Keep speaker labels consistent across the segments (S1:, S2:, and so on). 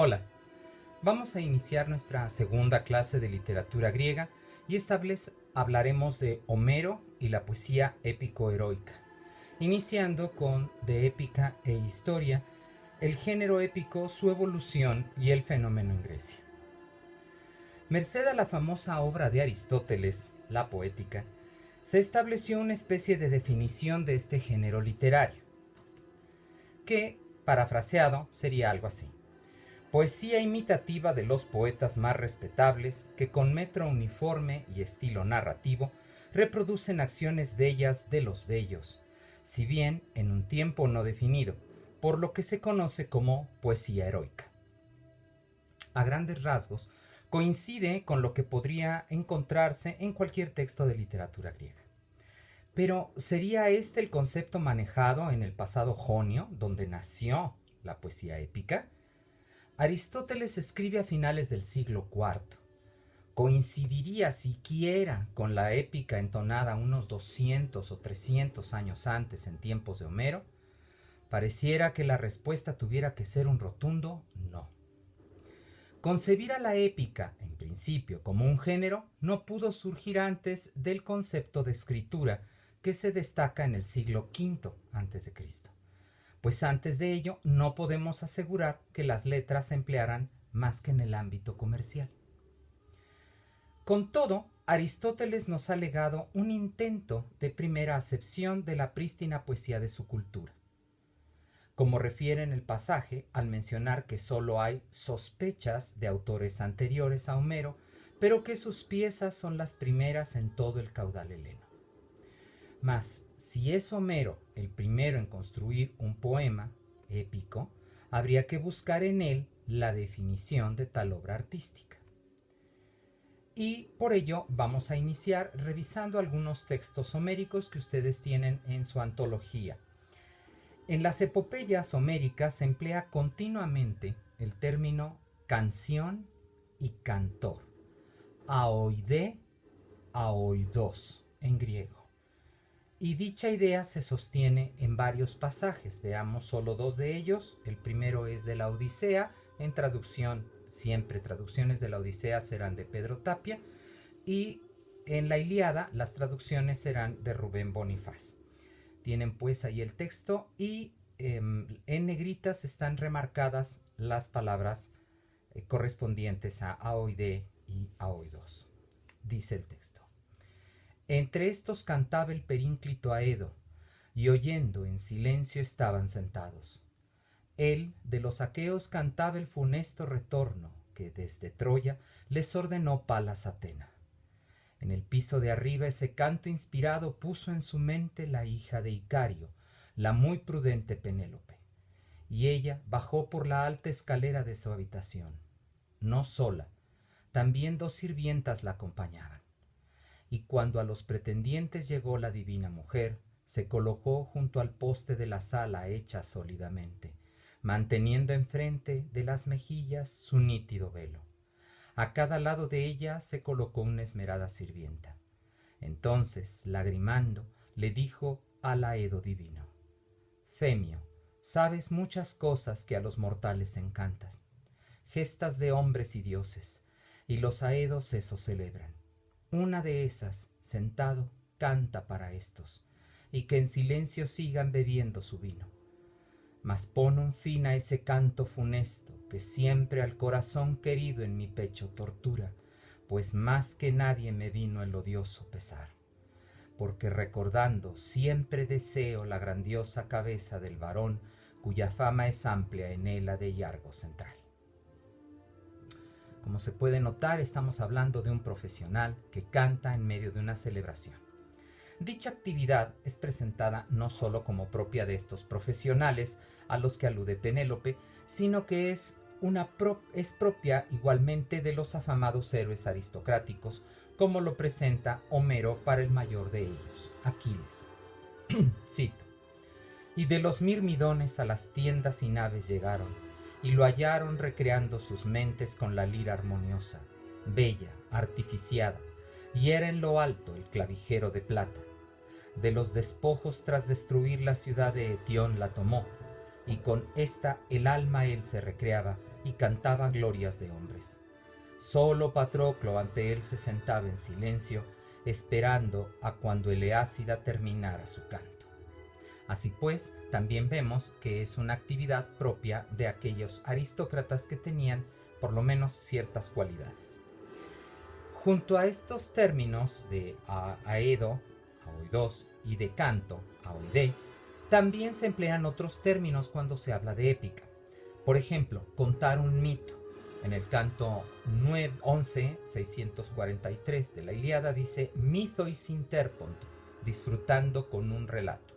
S1: Hola, vamos a iniciar nuestra segunda clase de literatura griega y esta vez hablaremos de Homero y la poesía épico-heroica, iniciando con de épica e historia, el género épico, su evolución y el fenómeno en Grecia. Merced a la famosa obra de Aristóteles, La Poética, se estableció una especie de definición de este género literario, que, parafraseado, sería algo así: poesía imitativa de los poetas más respetables que con metro uniforme y estilo narrativo reproducen acciones bellas de los bellos, si bien en un tiempo no definido, por lo que se conoce como poesía heroica. A grandes rasgos, coincide con lo que podría encontrarse en cualquier texto de literatura griega. Pero, ¿sería este el concepto manejado en el pasado jonio, donde nació la poesía épica? Aristóteles escribe a finales del siglo IV. ¿Coincidiría siquiera con la épica entonada unos 200 o 300 años antes, en tiempos de Homero? Pareciera que la respuesta tuviera que ser un rotundo no. Concebir a la épica, en principio, como un género, no pudo surgir antes del concepto de escritura que se destaca en el siglo V a.C., pues antes de ello no podemos asegurar que las letras se emplearan más que en el ámbito comercial. Con todo, Aristóteles nos ha legado un intento de primera acepción de la prístina poesía de su cultura. Como refiere en el pasaje, al mencionar que solo hay sospechas de autores anteriores a Homero, pero que sus piezas son las primeras en todo el caudal heleno. Mas, si es Homero el primero en construir un poema épico, habría que buscar en él la definición de tal obra artística. Y por ello vamos a iniciar revisando algunos textos homéricos que ustedes tienen en su antología. En las epopeyas homéricas se emplea continuamente el término canción y cantor, aoide, aoidos en griego. Y dicha idea se sostiene en varios pasajes. Veamos solo dos de ellos. El primero es de la Odisea, en traducción, siempre traducciones de la Odisea serán de Pedro Tapia, y en la Ilíada las traducciones serán de Rubén Bonifaz. Tienen pues ahí el texto y en negritas están remarcadas las palabras correspondientes a aoide y aoidos. Dice el texto: entre estos cantaba el perínclito Aedo, y oyendo en silencio estaban sentados. Él de los aqueos cantaba el funesto retorno que desde Troya les ordenó Palas Atena. En el piso de arriba ese canto inspirado puso en su mente la hija de Icario, la muy prudente Penélope, y ella bajó por la alta escalera de su habitación. No sola, también dos sirvientas la acompañaban. Y cuando a los pretendientes llegó la divina mujer, se colocó junto al poste de la sala hecha sólidamente, manteniendo enfrente de las mejillas su nítido velo. A cada lado de ella se colocó una esmerada sirvienta. Entonces, lagrimando, le dijo al Aedo divino: Femio, sabes muchas cosas que a los mortales encantan, gestas de hombres y dioses, y los Aedos eso celebran. Una de esas, sentado, canta para estos, y que en silencio sigan bebiendo su vino. Mas pon un fin a ese canto funesto, que siempre al corazón querido en mi pecho tortura, pues más que nadie me vino el odioso pesar. Porque recordando siempre deseo la grandiosa cabeza del varón, cuya fama es amplia en el de Iargo central. Como se puede notar, estamos hablando de un profesional que canta en medio de una celebración. Dicha actividad es presentada no solo como propia de estos profesionales a los que alude Penélope, sino que es propia igualmente de los afamados héroes aristocráticos, como lo presenta Homero para el mayor de ellos, Aquiles. Cito: y de los mirmidones a las tiendas y naves llegaron, y lo hallaron recreando sus mentes con la lira armoniosa, bella, artificiada, y era en lo alto el clavijero de plata. De los despojos tras destruir la ciudad de Etión la tomó, y con esta el alma él se recreaba y cantaba glorias de hombres. Solo Patroclo ante él se sentaba en silencio, esperando a cuando el Eácida terminara su canto. Así pues, también vemos que es una actividad propia de aquellos aristócratas que tenían por lo menos ciertas cualidades. Junto a estos términos de aedo, aoidos, y de canto, aoide, también se emplean otros términos cuando se habla de épica. Por ejemplo, contar un mito. En el canto 11.643 de la Ilíada dice «Mythois interponto», disfrutando con un relato.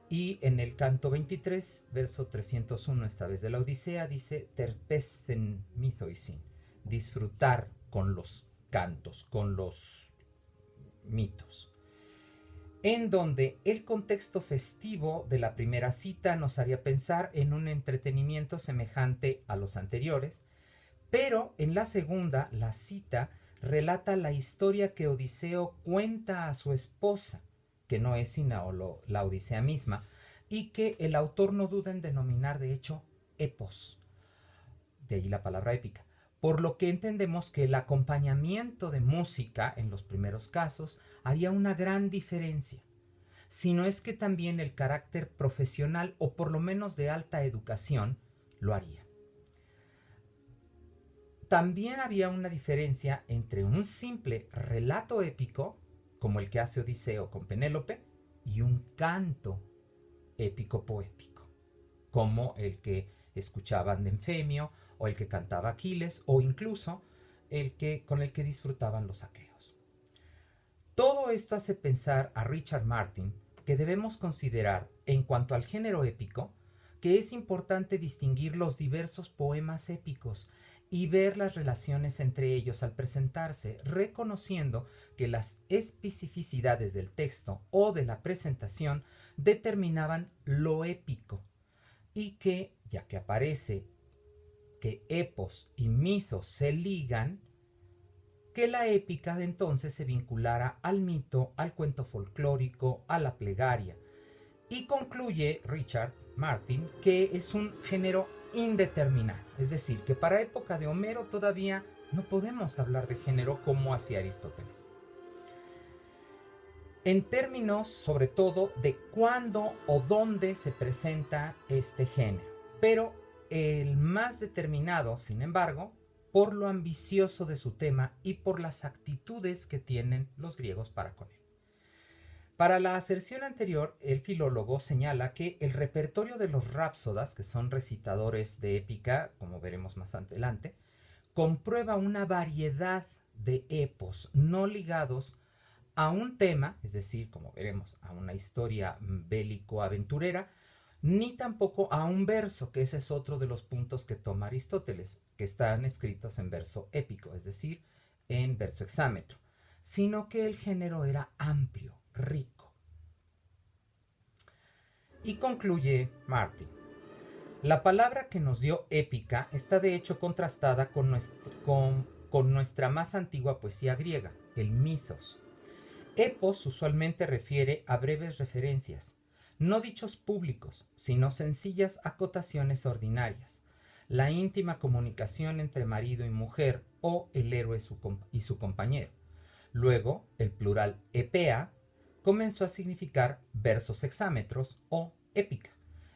S1: Y en el canto 23, verso 301, esta vez de la Odisea, dice «Terpesthen mythoisin», disfrutar con los cantos, con los mitos. En donde el contexto festivo de la primera cita nos haría pensar en un entretenimiento semejante a los anteriores, pero en la segunda, la cita relata la historia que Odiseo cuenta a su esposa, que no es sino la Odisea misma, y que el autor no duda en denominar de hecho epos, de ahí la palabra épica. Por lo que entendemos que el acompañamiento de música en los primeros casos haría una gran diferencia, si no es que también el carácter profesional o por lo menos de alta educación lo haría. También había una diferencia entre un simple relato épico, como el que hace Odiseo con Penélope, y un canto épico poético, como el que escuchaban de Enfemio, o el que cantaba Aquiles, o incluso con el que disfrutaban los aqueos. Todo esto hace pensar a Richard Martin que debemos considerar, en cuanto al género épico, que es importante distinguir los diversos poemas épicos y ver las relaciones entre ellos al presentarse, reconociendo que las especificidades del texto o de la presentación determinaban lo épico, y que, ya que aparece que epos y mitos se ligan, que la épica de entonces se vinculara al mito, al cuento folclórico, a la plegaria. Y concluye Richard Martin que es un género indeterminado, es decir, que para época de Homero todavía no podemos hablar de género como hacía Aristóteles. En términos, sobre todo, de cuándo o dónde se presenta este género, pero el más determinado, sin embargo, por lo ambicioso de su tema y por las actitudes que tienen los griegos para con él. Para la aserción anterior, el filólogo señala que el repertorio de los rapsodas, que son recitadores de épica, como veremos más adelante, comprueba una variedad de epos no ligados a un tema, es decir, como veremos, a una historia bélico-aventurera, ni tampoco a un verso, que ese es otro de los puntos que toma Aristóteles, que están escritos en verso épico, es decir, en verso hexámetro, sino que el género era amplio, rico. Y concluye Martin: la palabra que nos dio épica está de hecho contrastada con nuestra más antigua poesía griega, el mitos. Epos usualmente refiere a breves referencias, no dichos públicos, sino sencillas acotaciones ordinarias, la íntima comunicación entre marido y mujer o el héroe y su compañero. Luego, el plural epea comenzó a significar versos hexámetros o épica,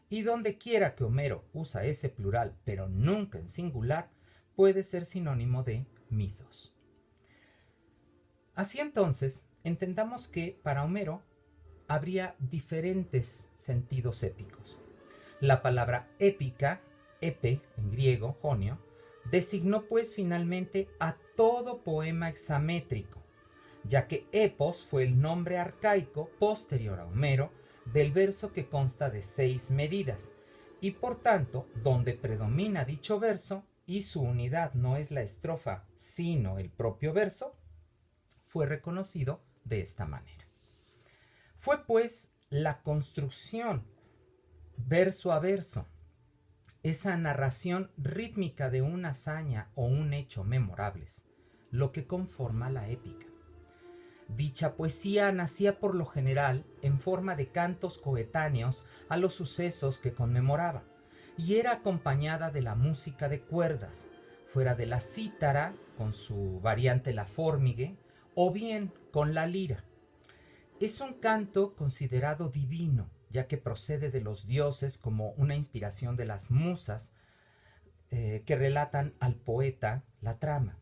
S1: y donde quiera que Homero usa ese plural, pero nunca en singular, puede ser sinónimo de mitos. Así entonces, entendamos que para Homero habría diferentes sentidos épicos. La palabra épica, epe en griego, jonio, designó pues finalmente a todo poema hexamétrico, ya que epos fue el nombre arcaico posterior a Homero del verso que consta de 6 medidas, y por tanto, donde predomina dicho verso y su unidad no es la estrofa, sino el propio verso, fue reconocido de esta manera. Fue pues la construcción verso a verso, esa narración rítmica de una hazaña o un hecho memorables, lo que conforma la épica. Dicha poesía nacía por lo general en forma de cantos coetáneos a los sucesos que conmemoraba y era acompañada de la música de cuerdas, fuera de la cítara con su variante la fórmigue o bien con la lira. Es un canto considerado divino, ya que procede de los dioses como una inspiración de las musas que relatan al poeta la trama.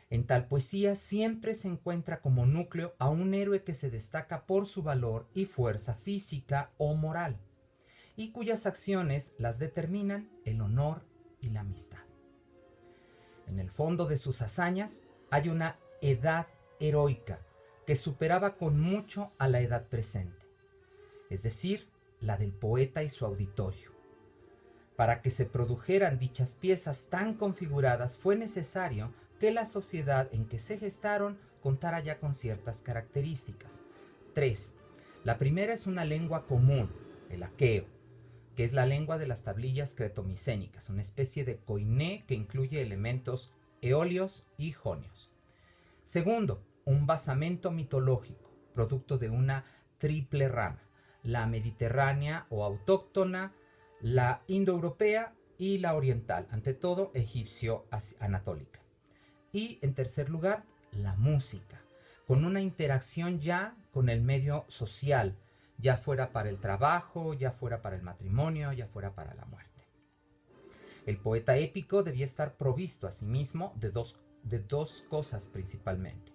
S1: En tal poesía siempre se encuentra como núcleo a un héroe que se destaca por su valor y fuerza física o moral, y cuyas acciones las determinan el honor y la amistad. En el fondo de sus hazañas hay una edad heroica que superaba con mucho a la edad presente, es decir, la del poeta y su auditorio. Para que se produjeran dichas piezas tan configuradas fue necesario que la sociedad en que se gestaron contara ya con ciertas características. 3. La primera es una lengua común, el aqueo, que es la lengua de las tablillas cretomicénicas, una especie de koiné que incluye elementos eolios y jonios. Segundo, un basamento mitológico, producto de una triple rama, la mediterránea o autóctona, la indoeuropea y la oriental, ante todo egipcio-anatólica. Y en tercer lugar, la música, con una interacción ya con el medio social, ya fuera para el trabajo, ya fuera para el matrimonio, ya fuera para la muerte. El poeta épico debía estar provisto asimismo de dos cosas principalmente: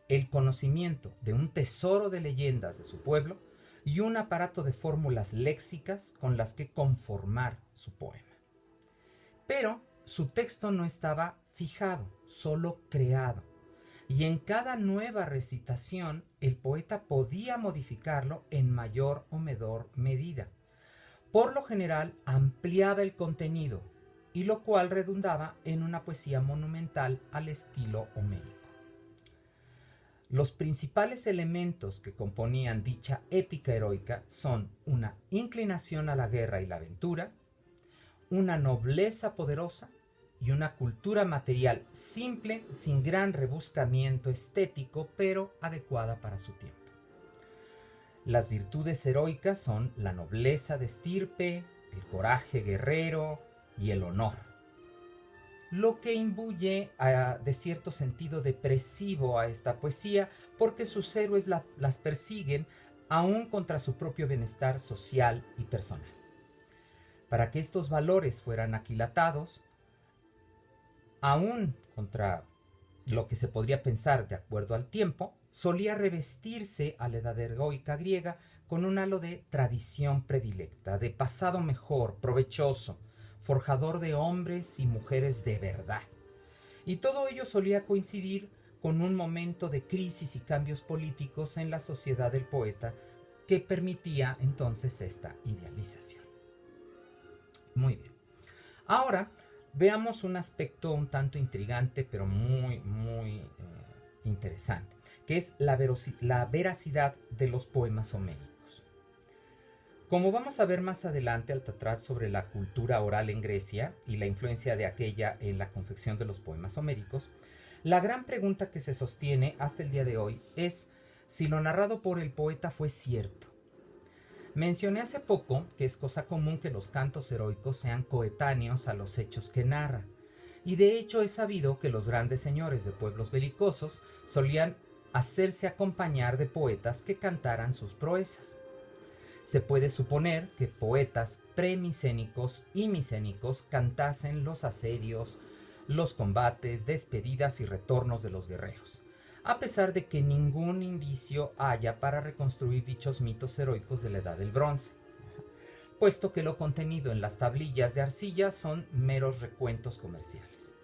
S1: el conocimiento de un tesoro de leyendas de su pueblo y un aparato de fórmulas léxicas con las que conformar su poema. Pero su texto no estaba fijado, solo creado, y en cada nueva recitación el poeta podía modificarlo en mayor o menor medida. Por lo general ampliaba el contenido, y lo cual redundaba en una poesía monumental al estilo homérico. Los principales elementos que componían dicha épica heroica son una inclinación a la guerra y la aventura, una nobleza poderosa y una cultura material simple, sin gran rebuscamiento estético, pero adecuada para su tiempo. Las virtudes heroicas son la nobleza de estirpe, el coraje guerrero y el honor, lo que imbuye de cierto sentido depresivo a esta poesía, porque sus héroes las persiguen aún contra su propio bienestar social y personal. Para que estos valores fueran aquilatados, aún contra lo que se podría pensar de acuerdo al tiempo, solía revestirse a la edad heroica griega con un halo de tradición predilecta, de pasado mejor, provechoso, forjador de hombres y mujeres de verdad. Y todo ello solía coincidir con un momento de crisis y cambios políticos en la sociedad del poeta que permitía entonces esta idealización. Muy bien. Ahora veamos un aspecto un tanto intrigante, pero muy interesante, que es la veracidad de los poemas homéricos. Como vamos a ver más adelante al tratar sobre la cultura oral en Grecia y la influencia de aquella en la confección de los poemas homéricos, la gran pregunta que se sostiene hasta el día de hoy es si lo narrado por el poeta fue cierto. Mencioné hace poco que es cosa común que los cantos heroicos sean coetáneos a los hechos que narra, y de hecho es sabido que los grandes señores de pueblos belicosos solían hacerse acompañar de poetas que cantaran sus proezas. Se puede suponer que poetas premicénicos y micénicos cantasen los asedios, los combates, despedidas y retornos de los guerreros, a pesar de que ningún indicio haya para reconstruir dichos mitos heroicos de la Edad del Bronce, puesto que lo contenido en las tablillas de arcilla son meros recuentos comerciales.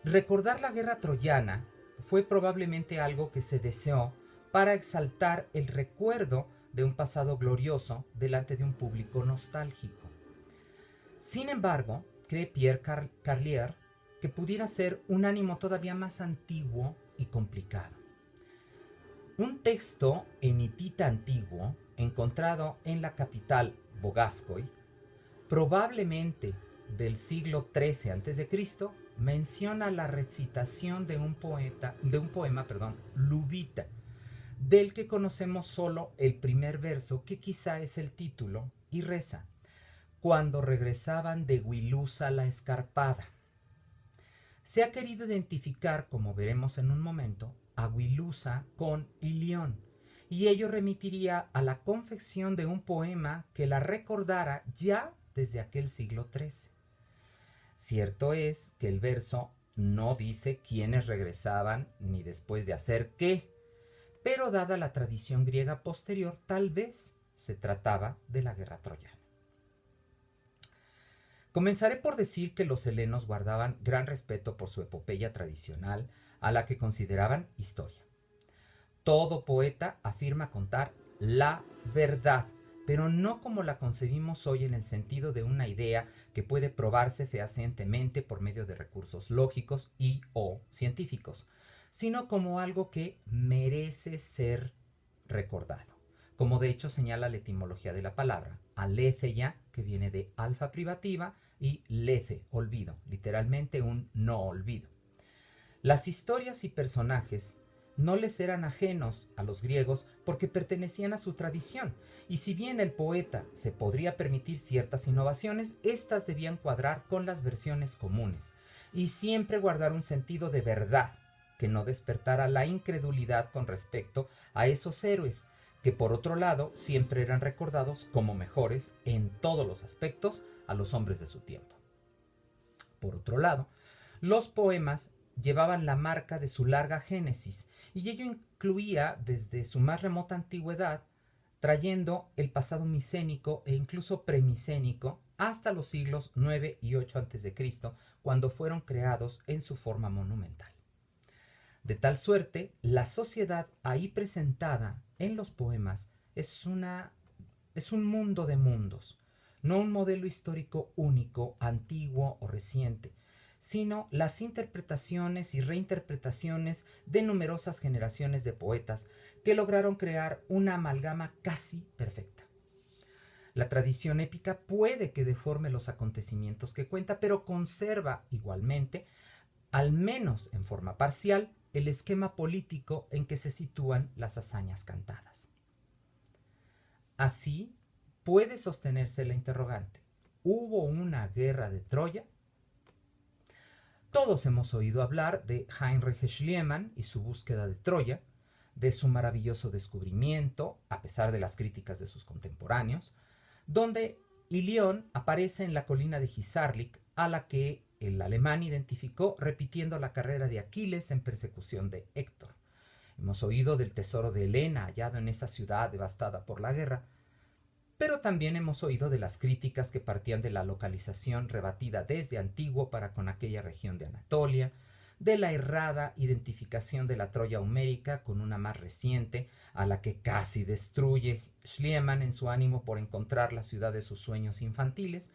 S1: Recordar la guerra troyana fue probablemente algo que se deseó para exaltar el recuerdo de un pasado glorioso delante de un público nostálgico. Sin embargo, cree Pierre Carlier que pudiera ser un ánimo todavía más antiguo y complicado. Un texto en hitita antiguo, encontrado en la capital Bogaskoi, probablemente del siglo XIII a.C., menciona la recitación de un poema, lubita, del que conocemos solo el primer verso, que quizá es el título, y reza: cuando regresaban de Huilusa la escarpada. Se ha querido identificar, como veremos en un momento, a Huilusa con Ilión, y ello remitiría a la confección de un poema que la recordara ya desde aquel siglo XIII. Cierto es que el verso no dice quiénes regresaban ni después de hacer qué, pero dada la tradición griega posterior, tal vez se trataba de la guerra troyana. Comenzaré por decir que los helenos guardaban gran respeto por su epopeya tradicional, a la que consideraban historia. Todo poeta afirma contar la verdad, pero no como la concebimos hoy en el sentido de una idea que puede probarse fehacientemente por medio de recursos lógicos y o científicos, sino como algo que merece ser recordado, como de hecho señala la etimología de la palabra, aletheia, que viene de alfa privativa, y lethe, olvido, literalmente un no olvido. Las historias y personajes no les eran ajenos a los griegos porque pertenecían a su tradición, y si bien el poeta se podría permitir ciertas innovaciones, éstas debían cuadrar con las versiones comunes, y siempre guardar un sentido de verdad, que no despertara la incredulidad con respecto a esos héroes, que por otro lado siempre eran recordados como mejores en todos los aspectos a los hombres de su tiempo. Por otro lado, los poemas llevaban la marca de su larga génesis, y ello incluía desde su más remota antigüedad, trayendo el pasado micénico e incluso premicénico hasta los siglos 9 y 8 a.C., cuando fueron creados en su forma monumental. De tal suerte, la sociedad ahí presentada en los poemas es un mundo de mundos, no un modelo histórico único, antiguo o reciente, sino las interpretaciones y reinterpretaciones de numerosas generaciones de poetas que lograron crear una amalgama casi perfecta. La tradición épica puede que deforme los acontecimientos que cuenta, pero conserva igualmente, al menos en forma parcial, el esquema político en que se sitúan las hazañas cantadas. Así, puede sostenerse la interrogante: ¿hubo una guerra de Troya? Todos hemos oído hablar de Heinrich Schliemann y su búsqueda de Troya, de su maravilloso descubrimiento, a pesar de las críticas de sus contemporáneos, donde Ilión aparece en la colina de Hisarlik, a la que el alemán identificó repitiendo la carrera de Aquiles en persecución de Héctor. Hemos oído del tesoro de Helena hallado en esa ciudad devastada por la guerra, pero también hemos oído de las críticas que partían de la localización rebatida desde antiguo para con aquella región de Anatolia, de la errada identificación de la Troya homérica con una más reciente, a la que casi destruye Schliemann en su ánimo por encontrar la ciudad de sus sueños infantiles,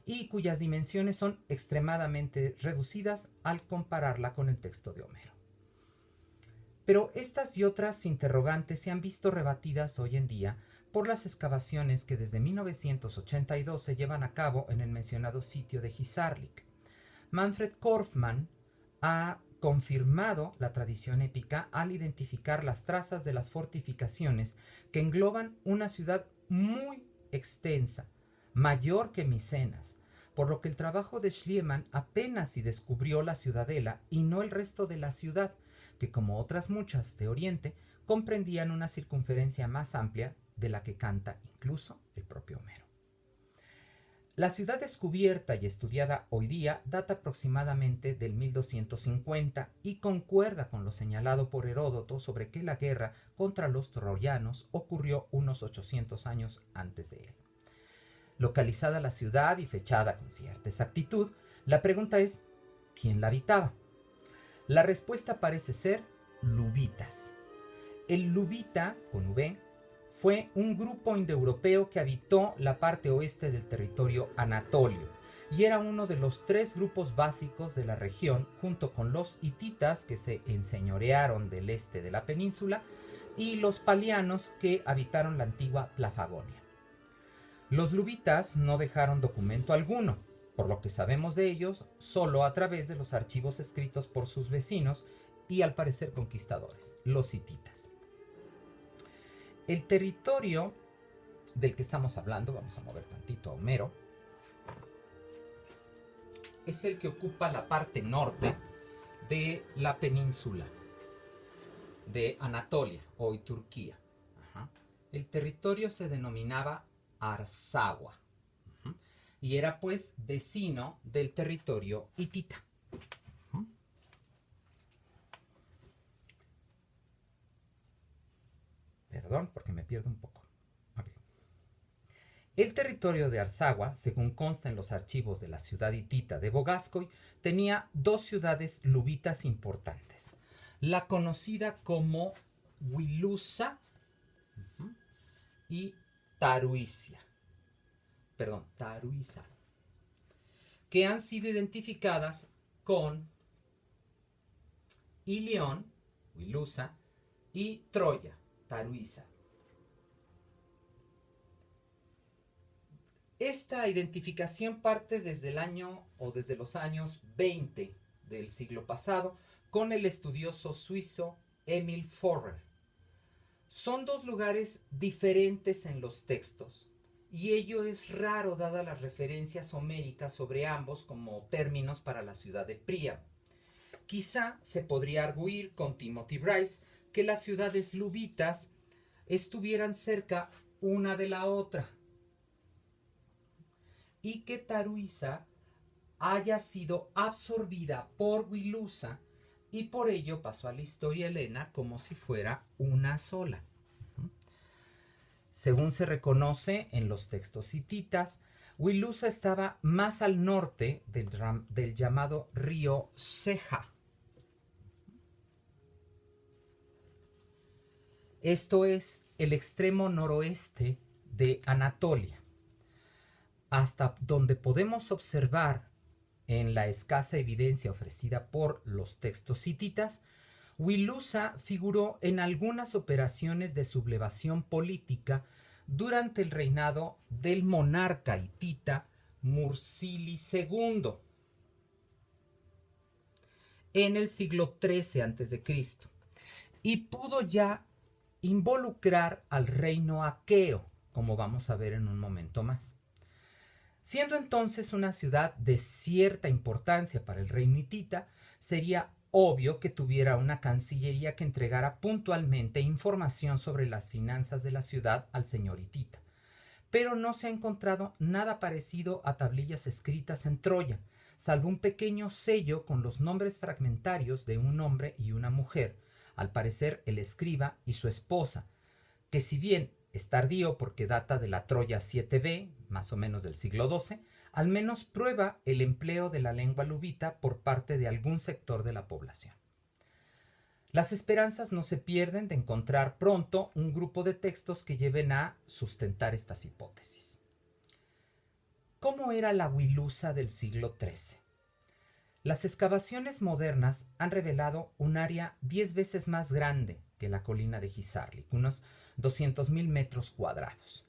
S1: y cuyas dimensiones son extremadamente reducidas al compararla con el texto de Homero. Pero estas y otras interrogantes se han visto rebatidas hoy en día por las excavaciones que desde 1982 se llevan a cabo en el mencionado sitio de Hisarlik. Manfred Korfmann ha confirmado la tradición épica al identificar las trazas de las fortificaciones que engloban una ciudad muy extensa, mayor que Micenas, por lo que el trabajo de Schliemann apenas si descubrió la ciudadela y no el resto de la ciudad, que como otras muchas de Oriente, comprendían una circunferencia más amplia de la que canta incluso el propio Homero. La ciudad descubierta y estudiada hoy día data aproximadamente del 1250 y concuerda con lo señalado por Heródoto sobre que la guerra contra los troyanos ocurrió unos 800 años antes de él. Localizada la ciudad y fechada con cierta exactitud, la pregunta es: ¿quién la habitaba? La respuesta parece ser lubitas. El lubita, con V, fue un grupo indoeuropeo que habitó la parte oeste del territorio anatolio y era uno de los 3 grupos básicos de la región, junto con los hititas, que se enseñorearon del este de la península, y los palianos, que habitaron la antigua Plafagonia. Los lubitas no dejaron documento alguno, por lo que sabemos de ellos solo a través de los archivos escritos por sus vecinos y al parecer conquistadores, los hititas. El territorio del que estamos hablando, vamos a mover tantito a Homero, es el que ocupa la parte norte de la península de Anatolia, hoy Turquía. Ajá. El territorio se denominaba Arzawa, y era pues vecino del territorio hitita. Perdón, porque me pierdo un poco. Okay. El territorio de Arzawa, según consta en los archivos de la ciudad hitita de Bogaskoy, tenía dos ciudades luvitas importantes. La conocida como Wilusa y Taruisia. Taruisa, que han sido identificadas con Ilión, Wilusa, y Troya, Taruisa. Esta identificación parte desde el año o desde los años 20 del siglo pasado con el estudioso suizo Emil Forrer. Son dos lugares diferentes en los textos, y ello es raro dada las referencias homéricas sobre ambos como términos para la ciudad de Príamo. Quizá se podría arguir con Timothy Bryce que las ciudades luvitas estuvieran cerca una de la otra y que Taruisa haya sido absorbida por Wilusa y por ello pasó a la historia helena como si fuera una sola. Según se reconoce en los textos hititas, Wilusa estaba más al norte del llamado río Seja. Esto es el extremo noroeste de Anatolia. Hasta donde podemos observar en la escasa evidencia ofrecida por los textos hititas, Wilusa figuró en algunas operaciones de sublevación política durante el reinado del monarca hitita Mursili II en el siglo XIII a.C. y pudo ya involucrar al reino aqueo, como vamos a ver en un momento más. Siendo entonces una ciudad de cierta importancia para el reino hitita, sería obvio que tuviera una cancillería que entregara puntualmente información sobre las finanzas de la ciudad al señor hitita. Pero no se ha encontrado nada parecido a tablillas escritas en Troya, salvo un pequeño sello con los nombres fragmentarios de un hombre y una mujer, al parecer el escriba y su esposa, que si bien es tardío porque data de la Troya 7b, más o menos del siglo XII, al menos prueba el empleo de la lengua luvita por parte de algún sector de la población. Las esperanzas no se pierden de encontrar pronto un grupo de textos que lleven a sustentar estas hipótesis. ¿Cómo era la Wilusa del siglo XIII? Las excavaciones modernas han revelado un área 10 veces más grande que la colina de Hisarlik, unos 200.000 metros cuadrados.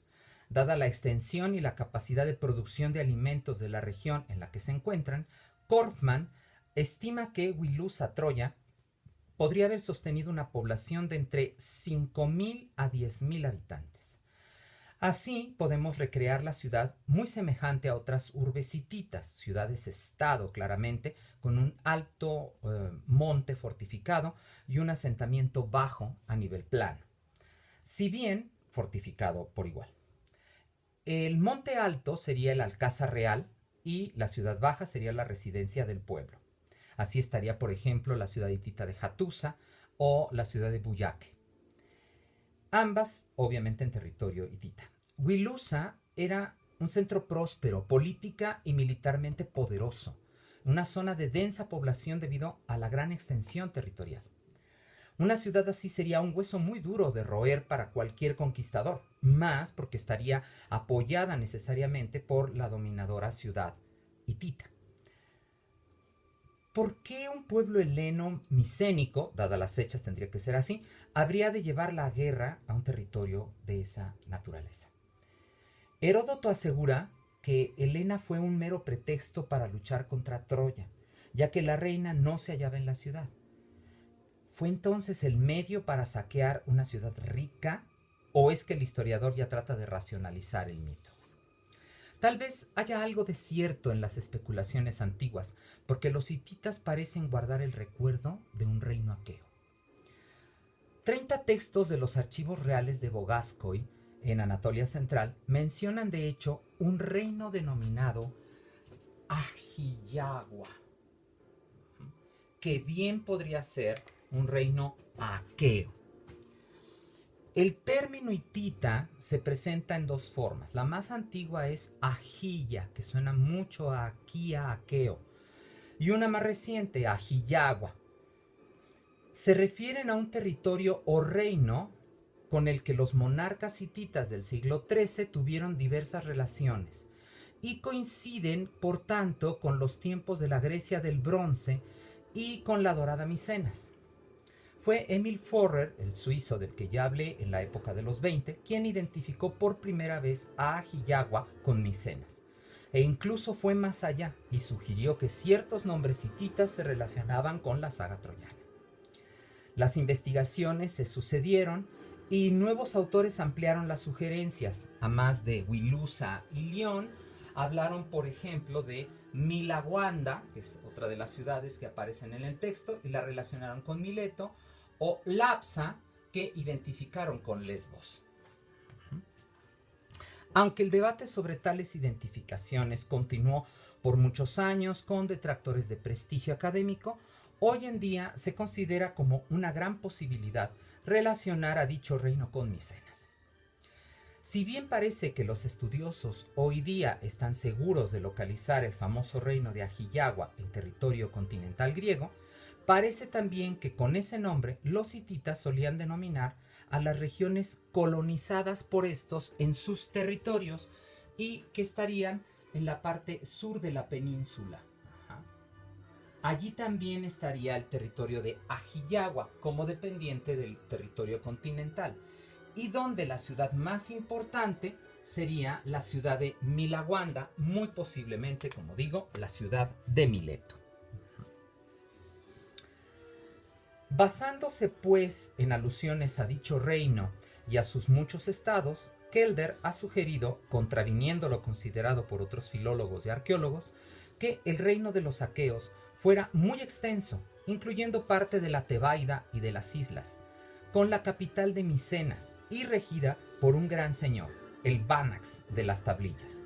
S1: Dada la extensión y la capacidad de producción de alimentos de la región en la que se encuentran, Korfman estima que Wilusa Troya podría haber sostenido una población de entre 5.000 a 10.000 habitantes. Así podemos recrear la ciudad muy semejante a otras urbes hititas, ciudades-estado claramente, con un alto monte fortificado y un asentamiento bajo a nivel plano, si bien fortificado por igual. El monte alto sería el Alcázar Real y la ciudad baja sería la residencia del pueblo. Así estaría, por ejemplo, la ciudad hitita de Hattusa o la ciudad de Buyake. Ambas, obviamente, en territorio hitita. Wilusa era un centro próspero, política y militarmente poderoso, una zona de densa población debido a la gran extensión territorial. Una ciudad así sería un hueso muy duro de roer para cualquier conquistador, más porque estaría apoyada necesariamente por la dominadora ciudad hitita. ¿Por qué un pueblo heleno micénico, dadas las fechas tendría que ser así, habría de llevar la guerra a un territorio de esa naturaleza? Heródoto asegura que Helena fue un mero pretexto para luchar contra Troya, ya que la reina no se hallaba en la ciudad. ¿Fue entonces el medio para saquear una ciudad rica? ¿O es que el historiador ya trata de racionalizar el mito? Tal vez haya algo de cierto en las especulaciones antiguas, porque los hititas parecen guardar el recuerdo de un reino aqueo. 30 textos de los archivos reales de Bogaskoi, en Anatolia Central, mencionan de hecho un reino denominado Ahiyagua, que bien podría ser un reino aqueo. El término hitita se presenta en dos formas. La más antigua es Ahiya, que suena mucho a Akia, aqueo, y una más reciente, Ahiyagua. Se refieren a un territorio o reino con el que los monarcas hititas del siglo XIII tuvieron diversas relaciones y coinciden, por tanto, con los tiempos de la Grecia del Bronce y con la dorada Micenas. Fue Emil Forrer, el suizo del que ya hablé en la época de los 20, quien identificó por primera vez a Ahiyagua con Micenas. E incluso fue más allá y sugirió que ciertos nombres hititas se relacionaban con la saga troyana. Las investigaciones se sucedieron y nuevos autores ampliaron las sugerencias. A más de Wilusa y León, hablaron, por ejemplo, de Milawanda, que es otra de las ciudades que aparecen en el texto, y la relacionaron con Mileto, o Lapsa, que identificaron con Lesbos. Aunque el debate sobre tales identificaciones continuó por muchos años con detractores de prestigio académico, hoy en día se considera como una gran posibilidad relacionar a dicho reino con Micenas. Si bien parece que los estudiosos hoy día están seguros de localizar el famoso reino de Ahiyagua en territorio continental griego, parece también que con ese nombre los hititas solían denominar a las regiones colonizadas por estos en sus territorios y que estarían en la parte sur de la península. Allí también estaría el territorio de Ahiyagua como dependiente del territorio continental, y donde la ciudad más importante sería la ciudad de Milawanda, muy posiblemente, como digo, la ciudad de Mileto. Basándose pues en alusiones a dicho reino y a sus muchos estados, Kelder ha sugerido, contraviniendo lo considerado por otros filólogos y arqueólogos, que el reino de los aqueos fuera muy extenso, incluyendo parte de la Tebaida y de las islas, con la capital de Micenas y regida por un gran señor, el Banax de las tablillas.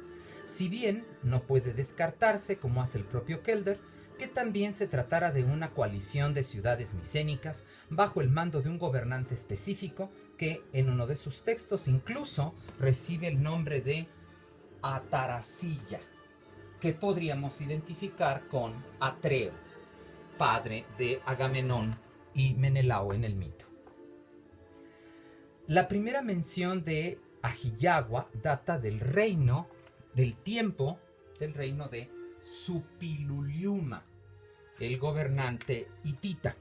S1: Si bien no puede descartarse, como hace el propio Kelder, que también se tratara de una coalición de ciudades micénicas bajo el mando de un gobernante específico que en uno de sus textos incluso recibe el nombre de Atarasilla, que podríamos identificar con Atreo, padre de Agamenón y Menelao en el mito. La primera mención de Ahiyagua data del tiempo del reino de Supiluliuma, el gobernante hitita,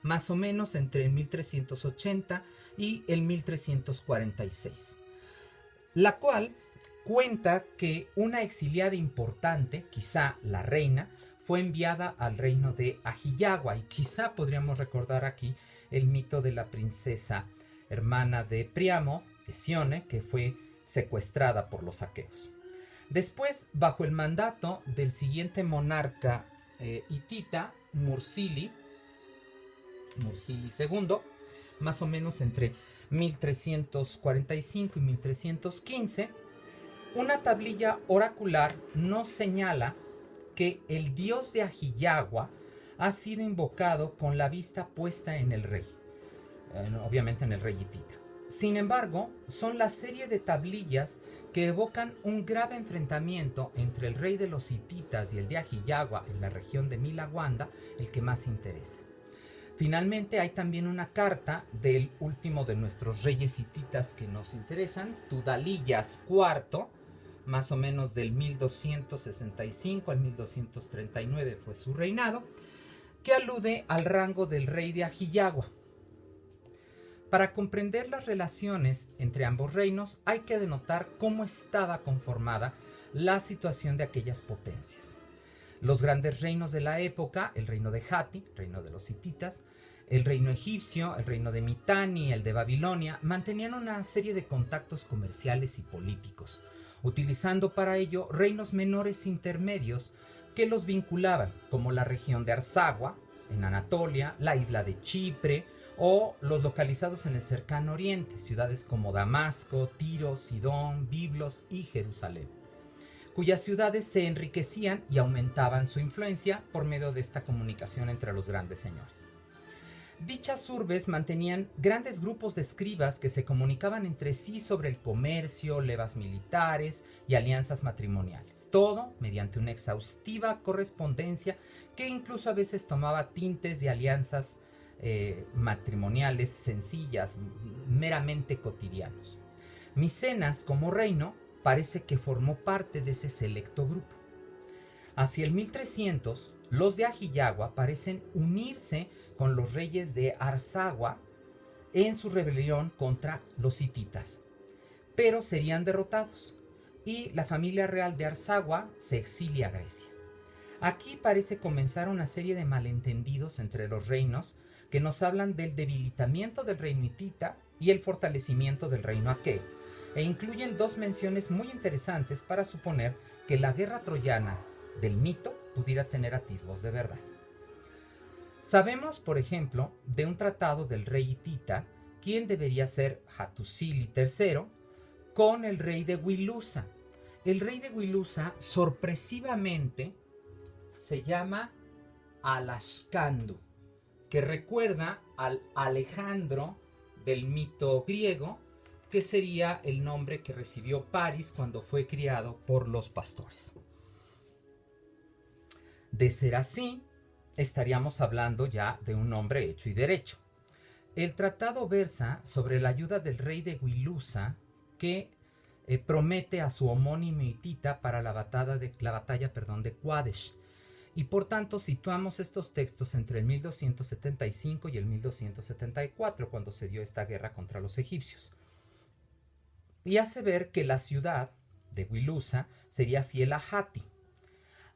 S1: más o menos entre el 1380 y el 1346, la cual cuenta que una exiliada importante, quizá la reina, fue enviada al reino de Ahiyagua, y quizá podríamos recordar aquí el mito de la princesa hermana de Priamo, Hesione, que fue secuestrada por los aqueos. Después, bajo el mandato del siguiente monarca hitita, Mursili II, más o menos entre 1345 y 1315, una tablilla oracular nos señala que el dios de Ahiyagua ha sido invocado con la vista puesta en el rey, obviamente en el rey hitita. Sin embargo, son la serie de tablillas que evocan un grave enfrentamiento entre el rey de los hititas y el de Ahiyagua en la región de Milawanda el que más interesa. Finalmente hay también una carta del último de nuestros reyes hititas que nos interesan, Tudalillas IV, más o menos del 1265 al 1239 fue su reinado, que alude al rango del rey de Ahiyagua. Para comprender las relaciones entre ambos reinos hay que denotar cómo estaba conformada la situación de aquellas potencias. Los grandes reinos de la época, el reino de Hatti, reino de los hititas, el reino egipcio, el reino de Mitanni, el de Babilonia, mantenían una serie de contactos comerciales y políticos, utilizando para ello reinos menores intermedios que los vinculaban, como la región de Arsagua, en Anatolia, la isla de Chipre, o los localizados en el cercano oriente, ciudades como Damasco, Tiro, Sidón, Biblos y Jerusalén, cuyas ciudades se enriquecían y aumentaban su influencia por medio de esta comunicación entre los grandes señores. Dichas urbes mantenían grandes grupos de escribas que se comunicaban entre sí sobre el comercio, levas militares y alianzas matrimoniales, todo mediante una exhaustiva correspondencia que incluso a veces tomaba tintes de alianzas matrimoniales sencillas, meramente cotidianos. Micenas, como reino, parece que formó parte de ese selecto grupo. Hacia el 1300, los de Ahiyagua parecen unirse con los reyes de Arsagua en su rebelión contra los hititas, pero serían derrotados y la familia real de Arsagua se exilia a Grecia. Aquí parece comenzar una serie de malentendidos entre los reinos que nos hablan del debilitamiento del reino hitita y el fortalecimiento del reino aqueo, e incluyen dos menciones muy interesantes para suponer que la guerra troyana del mito pudiera tener atisbos de verdad. Sabemos, por ejemplo, de un tratado del rey hitita, quien debería ser Hattusili III, con el rey de Wilusa. El rey de Wilusa, sorpresivamente, se llama Alashkandu, que recuerda al Alejandro del mito griego, que sería el nombre que recibió París cuando fue criado por los pastores. De ser así, estaríamos hablando ya de un nombre hecho y derecho. El tratado versa sobre la ayuda del rey de Wilusa que promete a su homónimo hitita para la batalla de Qadesh, y por tanto situamos estos textos entre el 1275 y el 1274, cuando se dio esta guerra contra los egipcios. Y hace ver que la ciudad de Wilusa sería fiel a Hatti.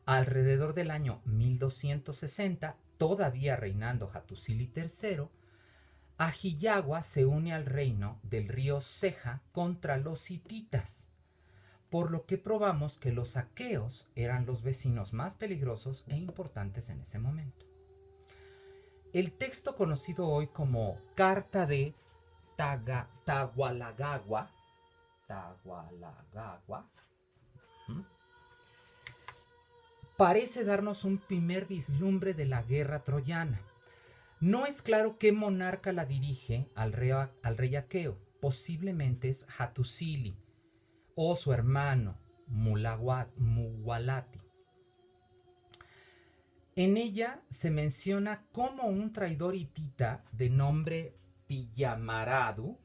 S1: Alrededor del año 1260, todavía reinando Hattusili III, Ahiyagua se une al reino del río Ceja contra los hititas, por lo que probamos que los aqueos eran los vecinos más peligrosos e importantes en ese momento. El texto conocido hoy como Carta de Tagualagagua, parece darnos un primer vislumbre de la guerra troyana. No es claro qué monarca la dirige al rey aqueo, posiblemente es Hattusili o su hermano Muwalati. En ella se menciona cómo un traidor hitita de nombre Piyamaradu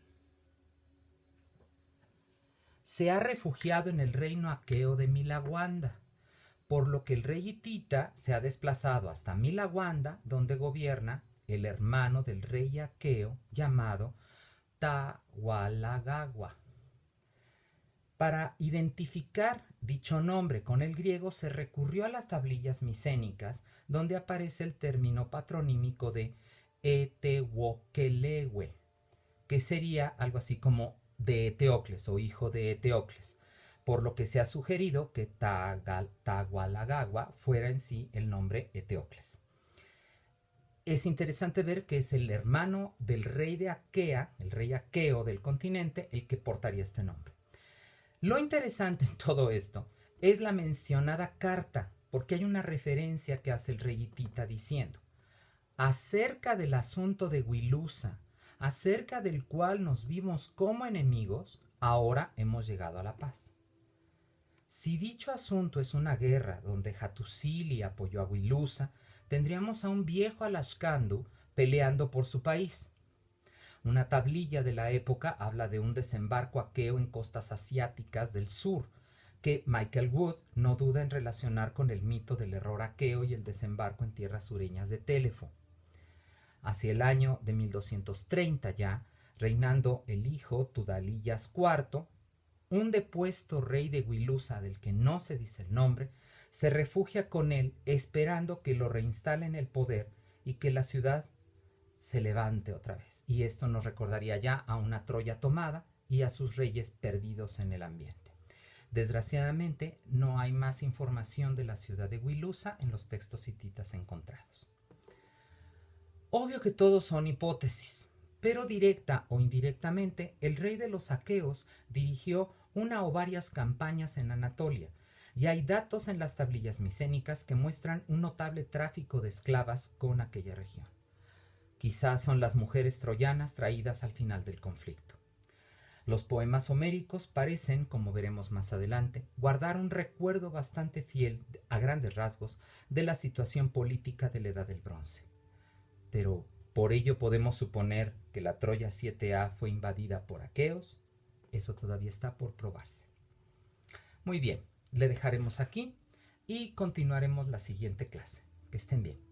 S1: se ha refugiado en el reino aqueo de Milawanda, por lo que el rey hitita se ha desplazado hasta Milawanda, donde gobierna el hermano del rey aqueo llamado Tagualagagua. Para identificar dicho nombre con el griego se recurrió a las tablillas micénicas, donde aparece el término patronímico de Etewokelehue, que sería algo así como de Eteocles o hijo de Eteocles, por lo que se ha sugerido que Tagualagagua fuera en sí el nombre Eteocles. Es interesante ver que es el hermano del rey de Aquea, el rey aqueo del continente, el que portaría este nombre. Lo interesante en todo esto es la mencionada carta, porque hay una referencia que hace el rey hitita diciendo: acerca del asunto de Wilusa, acerca del cual nos vimos como enemigos, ahora hemos llegado a la paz. Si dicho asunto es una guerra donde Hattusili apoyó a Wilusa, tendríamos a un viejo Alashkandu peleando por su país. Una tablilla de la época habla de un desembarco aqueo en costas asiáticas del sur, que Michael Wood no duda en relacionar con el mito del error aqueo y el desembarco en tierras sureñas de Telefo. Hacia el año de 1230 ya, reinando el hijo Tudalillas IV, un depuesto rey de Wilusa, del que no se dice el nombre, se refugia con él esperando que lo reinstale en el poder y que la ciudad se levante otra vez. Y esto nos recordaría ya a una Troya tomada y a sus reyes perdidos en el ambiente. Desgraciadamente, no hay más información de la ciudad de Wilusa en los textos hititas encontrados. Obvio que todos son hipótesis, pero directa o indirectamente, el rey de los aqueos dirigió una o varias campañas en Anatolia, y hay datos en las tablillas micénicas que muestran un notable tráfico de esclavas con aquella región. Quizás son las mujeres troyanas traídas al final del conflicto. Los poemas homéricos parecen, como veremos más adelante, guardar un recuerdo bastante fiel, a grandes rasgos, de la situación política de la Edad del Bronce. Pero, ¿por ello podemos suponer que la Troya 7A fue invadida por aqueos? Eso todavía está por probarse. Muy bien, le dejaremos aquí y continuaremos la siguiente clase. Que estén bien.